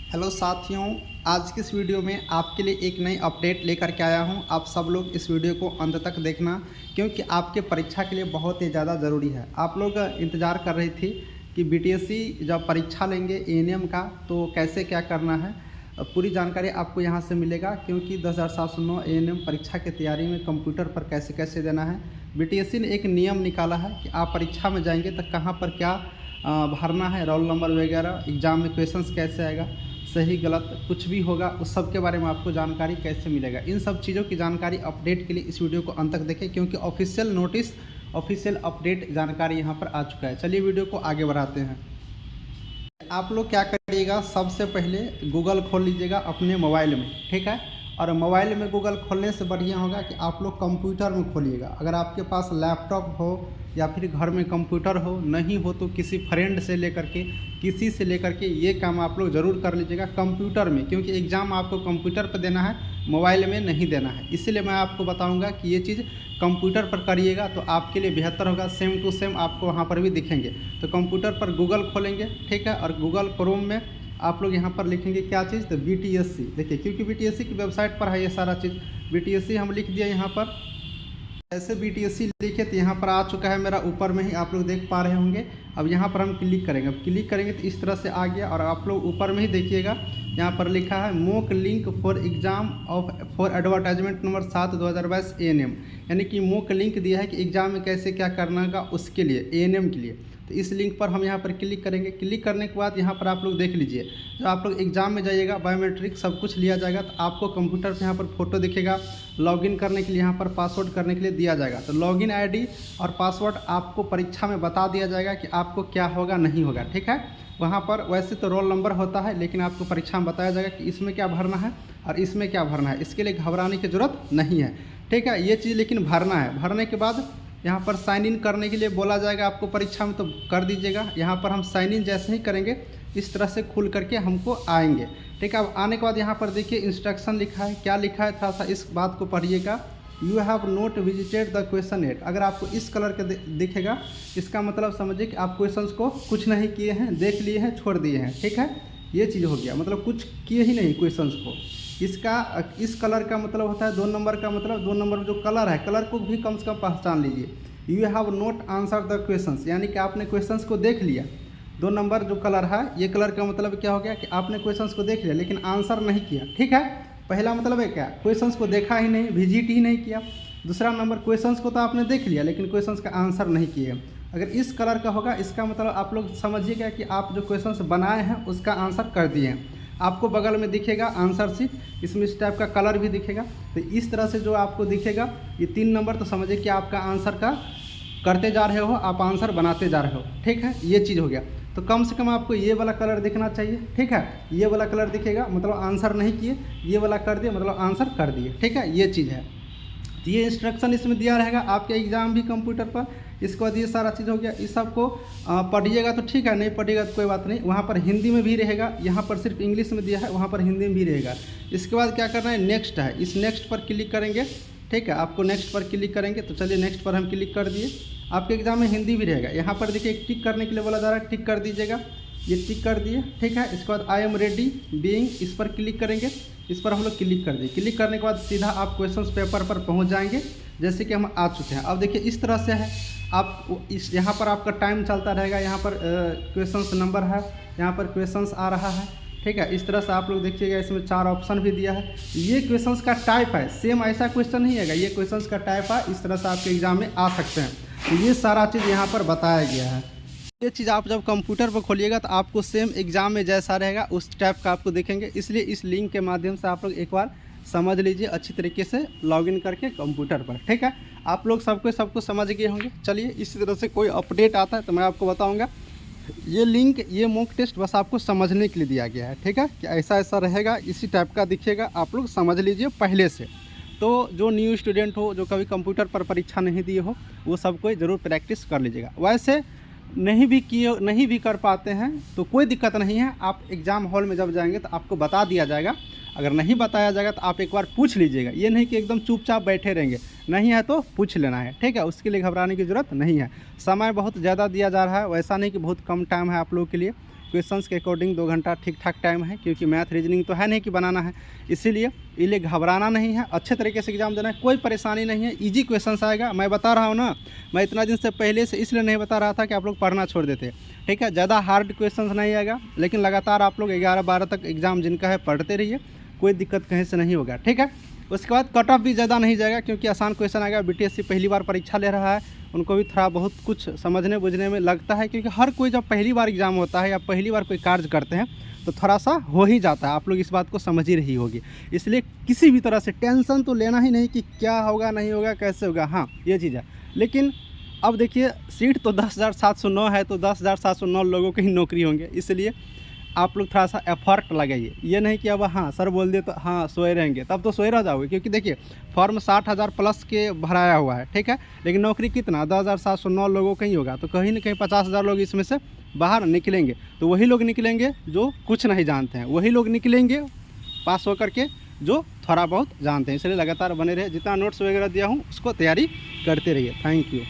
Hello साथियों, आज की इस वीडियो में आपके लिए एक नई अपडेट लेकर के आया हूं। आप सब लोग इस वीडियो को अंत तक देखना, क्योंकि आपके परीक्षा के लिए बहुत ही ज़्यादा ज़रूरी है। आप लोग इंतज़ार कर रही थी कि बीटीएससी जब परीक्षा लेंगे एएनएम का तो कैसे क्या करना है। पूरी जानकारी आपको यहां से मिलेगा, क्योंकि 10,709 एएनएम परीक्षा की तैयारी में कंप्यूटर पर कैसे कैसे देना है। बीटीएससी ने एक नियम निकाला है कि आप परीक्षा में जाएंगे तो कहाँ पर क्या भरना है, रोल नंबर वगैरह, एग्ज़ाम में क्वेश्चंस कैसे आएगा, सही गलत कुछ भी होगा, उस सब के बारे में आपको जानकारी कैसे मिलेगा। इन सब चीज़ों की जानकारी अपडेट के लिए इस वीडियो को अंत तक देखें, क्योंकि ऑफिशियल नोटिस, ऑफिशियल अपडेट जानकारी यहाँ पर आ चुका है। चलिए वीडियो को आगे बढ़ाते हैं। आप लोग क्या करिएगा, सबसे पहले गूगल खोल लीजिएगा अपने मोबाइल में, ठीक है। और मोबाइल में गूगल खोलने से बढ़िया होगा कि आप लोग कंप्यूटर में खोलिएगा। अगर आपके पास लैपटॉप हो या फिर घर में कंप्यूटर हो, नहीं हो तो किसी फ्रेंड से लेकर के, किसी से लेकर के ये काम आप लोग ज़रूर कर लीजिएगा कंप्यूटर में, क्योंकि एग्ज़ाम आपको कंप्यूटर पर देना है, मोबाइल में नहीं देना है। इसीलिए मैं आपको बताऊंगा कि ये चीज़ कंप्यूटर पर करिएगा तो आपके लिए बेहतर होगा। सेम टू सेम आपको वहाँ पर भी दिखेंगे। तो कंप्यूटर पर गूगल खोलेंगे, ठीक है, और गूगल क्रोम में आप लोग यहाँ पर लिखेंगे क्या चीज़, तो बीटीएससी। देखिए, क्योंकि बीटीएससी की वेबसाइट पर है ये सारा चीज़। बीटीएससी हम लिख दिया यहाँ पर। ऐसे बीटीएससी लिखे तो यहाँ पर आ चुका है मेरा, ऊपर में ही आप लोग देख पा रहे होंगे। अब यहाँ पर हम क्लिक करेंगे। अब क्लिक करेंगे तो इस तरह से आ गया, और आप लोग ऊपर में ही देखिएगा, यहाँ पर लिखा है mock link for exam for advertisement number 7/2022 ANM, यानी कि मॉक लिंक दिया है कि एग्जाम में कैसे क्या करना होगा उसके लिए, एएनएम के लिए। तो इस लिंक पर हम यहाँ पर क्लिक करेंगे। क्लिक करने के बाद यहाँ पर आप लोग देख लीजिए, जब आप लोग एग्जाम में जाइएगा बायोमेट्रिक सब कुछ लिया जाएगा, तो आपको कंप्यूटर पे यहाँ पर फोटो दिखेगा। लॉगिन करने के लिए यहाँ पर पासवर्ड करने के लिए दिया जाएगा। तो लॉगिन आईडी और पासवर्ड आपको परीक्षा में बता दिया जाएगा कि आपको क्या होगा नहीं होगा, ठीक है। वहाँ पर वैसे तो रोल नंबर होता है, लेकिन आपको परीक्षा में बताया जाएगा कि इसमें क्या भरना है और इसमें क्या भरना है। इसके लिए घबराने की ज़रूरत नहीं है, ठीक है। ये चीज़ लेकिन भरना है। भरने के बाद यहाँ पर साइन इन करने के लिए बोला जाएगा आपको परीक्षा में, तो कर दीजिएगा। यहाँ पर हम साइन इन जैसे ही करेंगे इस तरह से खुल करके हमको आएंगे, ठीक है। अब आने के बाद यहाँ पर देखिए इंस्ट्रक्शन लिखा है। क्या लिखा है, थोड़ा सा इस बात को पढ़िएगा। You have not visited the question at. अगर आपको इस कलर के दिखेगा, इसका मतलब समझिए कि आप क्वेश्चंस को कुछ नहीं किए हैं, देख लिए हैं, छोड़ दिए हैं, ठीक है। ये चीज़ हो गया, मतलब कुछ किए ही नहीं क्वेश्चंस को। इसका इस कलर का मतलब होता है 2 नंबर का मतलब 2 नंबर जो कलर है, कलर को भी कम से कम पहचान लीजिए। You have note answer the questions, यानी कि आपने क्वेश्चंस को देख लिया। 2 नंबर जो कलर है, ये कलर का मतलब क्या हो गया कि आपने क्वेश्चंस को देख लिया लेकिन आंसर नहीं किया, ठीक है। पहला मतलब है क्या, क्वेश्चंस को देखा ही नहीं, विजिट ही नहीं किया। दूसरा नंबर, क्वेश्चंस को तो आपने देख लिया लेकिन क्वेश्चंस का आंसर नहीं किए। अगर इस कलर का होगा, इसका मतलब आप लोग समझिएगा कि आप जो क्वेश्चंस बनाए हैं उसका आंसर कर दिए हैं। आपको बगल में दिखेगा आंसर शीट, इसमें इस टाइप का कलर भी दिखेगा। तो इस तरह से जो आपको दिखेगा ये 3 नंबर, तो समझिए कि आपका आंसर का करते जा रहे हो, आप आंसर बनाते जा रहे हो, ठीक है। ये चीज़ हो गया। तो कम से कम आपको ये वाला कलर दिखना चाहिए, ठीक है। ये वाला कलर दिखेगा मतलब आंसर नहीं किए, ये वाला कर दिए मतलब आंसर कर दिए, ठीक है। ये चीज़ है। तो ये इंस्ट्रक्शन इसमें दिया रहेगा। आपके एग्ज़ाम भी कंप्यूटर पर, इसके बाद ये सारा चीज़ हो गया। इस सबको पढ़िएगा तो ठीक है, नहीं पढ़िएगा तो कोई बात नहीं। वहाँ पर हिंदी में भी रहेगा, यहाँ पर सिर्फ इंग्लिश में दिया है, वहाँ पर हिंदी में भी रहेगा। इसके बाद क्या करना है, नेक्स्ट है, इस नेक्स्ट पर क्लिक करेंगे, ठीक है। आपको नेक्स्ट पर क्लिक करेंगे तो चलिए नेक्स्ट पर हम क्लिक कर दिए। आपके एग्जाम में हिंदी भी रहेगा। यहाँ पर देखिए टिक करने के लिए बोला जा रहा है, टिक कर दीजिएगा। ये टिक कर दिए, ठीक है। इसके बाद आई एम रेडी बीइंग, इस पर क्लिक करेंगे। इस पर हम लोग क्लिक कर दिए। क्लिक करने के बाद सीधा आप क्वेश्चंस पेपर पर पहुँच जाएंगे, जैसे कि हम आ चुके हैं। अब देखिए इस तरह से है, आप इस यहाँ पर आपका टाइम चलता रहेगा। यहाँ पर क्वेश्चंस नंबर है, यहाँ पर क्वेश्चंस आ रहा है, ठीक है। इस तरह से आप लोग देखिएगा, इसमें 4 ऑप्शन भी दिया है। ये क्वेश्चंस का टाइप है, सेम ऐसा क्वेश्चन नहीं है, ये क्वेश्चंस का टाइप है। इस तरह से आपके एग्जाम में आ सकते हैं। तो ये सारा चीज़ यहाँ पर बताया गया है। ये चीज़ आप जब कंप्यूटर पर खोलिएगा तो आपको सेम एग्जाम में जैसा रहेगा उस टाइप का आपको देखेंगे। इसलिए इस लिंक के माध्यम से आप लोग एक बार समझ लीजिए अच्छी तरीके से लॉगिन करके कंप्यूटर पर, ठीक है। आप लोग सबको समझ गए होंगे। चलिए इसी तरह से कोई अपडेट आता है तो मैं आपको बताऊँगा। ये लिंक, ये मॉक टेस्ट बस आपको समझने के लिए दिया गया है, ठीक है, कि ऐसा ऐसा रहेगा, इसी टाइप का दिखेगा। आप लोग समझ लीजिए पहले से। तो जो न्यू स्टूडेंट हो, जो कभी कंप्यूटर पर परीक्षा नहीं दिए हो, वो सबको ज़रूर प्रैक्टिस कर लीजिएगा। वैसे नहीं भी कर पाते हैं तो कोई दिक्कत नहीं है। आप एग्ज़ाम हॉल में जब जाएंगे तो आपको बता दिया जाएगा। अगर नहीं बताया जाएगा तो आप एक बार पूछ लीजिएगा। ये नहीं कि एकदम चुपचाप बैठे रहेंगे, नहीं है तो पूछ लेना है, ठीक है। उसके लिए घबराने की ज़रूरत नहीं है। समय बहुत ज़्यादा दिया जा रहा है, वैसा नहीं कि बहुत कम टाइम है आप लोगों के लिए। क्वेश्चंस के अकॉर्डिंग 2 घंटा ठीक ठाक टाइम है, क्योंकि मैथ रीजनिंग तो है नहीं कि बनाना है, इसीलिए इले घबराना नहीं है, अच्छे तरीके से एग्ज़ाम देना है, कोई परेशानी नहीं है, ईजी क्वेश्चंस आएगा। मैं बता रहा हूँ ना, मैं इतना दिन से पहले से इसलिए नहीं बता रहा था कि आप लोग पढ़ना छोड़ देते, ठीक है। ज़्यादा हार्ड क्वेश्चंस नहीं आएगा, लेकिन लगातार आप लोग 11-12 तक एग्ज़ाम जिनका है पढ़ते रहिए, कोई दिक्कत कहीं से नहीं होगा, ठीक है। उसके बाद कट ऑफ भी ज़्यादा नहीं जाएगा, क्योंकि आसान क्वेश्चन आएगा। बीटीएससी पहली बार परीक्षा ले रहा है, उनको भी थोड़ा बहुत कुछ समझने बुझने में लगता है, क्योंकि हर कोई जब पहली बार एग्ज़ाम होता है या पहली बार कोई कार्य करते हैं तो थोड़ा सा हो ही जाता है। आप लोग इस बात को समझ ही रही होगी, इसलिए किसी भी तरह से टेंशन तो लेना ही नहीं कि क्या होगा नहीं होगा कैसे होगा। हाँ, ये चीज़ है। लेकिन अब देखिए, सीट तो 10,709 है, तो 10,709 लोगों की ही नौकरी होंगे, इसलिए आप लोग थोड़ा सा एफर्ट लगाइए। ये नहीं कि अब हाँ सर बोल दिए तो हाँ सोए रहेंगे, तब तो सोए रह जाओगे, क्योंकि देखिए फॉर्म 60,000 प्लस के भराया हुआ है, ठीक है। लेकिन नौकरी कितना 10,709 लोगों का ही होगा, तो कहीं ना कहीं 50,000 लोग इसमें से बाहर निकलेंगे। तो वही लोग निकलेंगे जो कुछ नहीं जानते हैं, वही लोग निकलेंगे पास होकर के जो थोड़ा बहुत जानते हैं। इसलिए लगातार बने रहे, जितना नोट्स वगैरह दिया हूँ उसको तैयारी करते रहिए। Thank you.